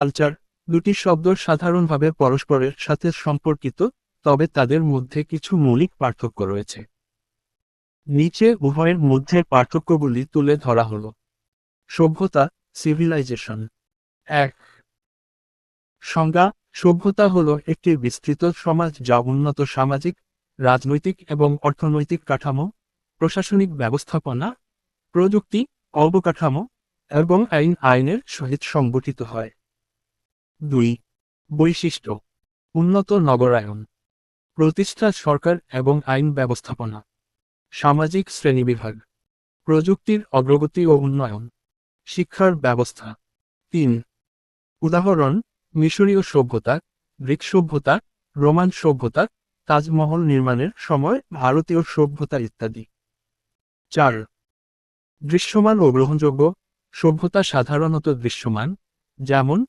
Culture দুটি শব্দ সাধারণভাবে পরস্পরের সাথে সম্পর্কিত, তবে তাদের মধ্যে কিছু মৌলিক পার্থক্য রয়েছে। নিচে উভয়ের মধ্যে পার্থক্যগুলি তুলে ধরা হলো। সভ্যতা, সিভিলাইজেশন। 1। সংজ্ঞা: সভ্যতা হলো একটি বিস্তৃত সমাজ যা উন্নত সামাজিক, রাজনৈতিক এবং অর্থনৈতিক কাঠামো, প্রশাসনিক ব্যবস্থাপনা, প্রযুক্তি, অবকাঠামো এবং আইনের সহিত সংগঠিত হয়। 2। বৈশিষ্ট্য: উন্নত নগরায়ন, প্রতিষ্ঠা সরকার এবং আইন ব্যবস্থাপনা, সামাজিক শ্রেণীবিভাগ, প্রযুক্তির অগ্রগতি ও উন্নয়ন, শিক্ষার ব্যবস্থা। 3। উদাহরণ: মিশরীয় সভ্যতা, গ্রিক সভ্যতা, রোমান সভ্যতা, তাজমহল নির্মাণের সময় ভারতীয় সভ্যতা ইত্যাদি। 4। দৃশ্যমান ও গ্রহণযোগ্য: সভ্যতা সাধারণত দৃশ্যমান, যেমন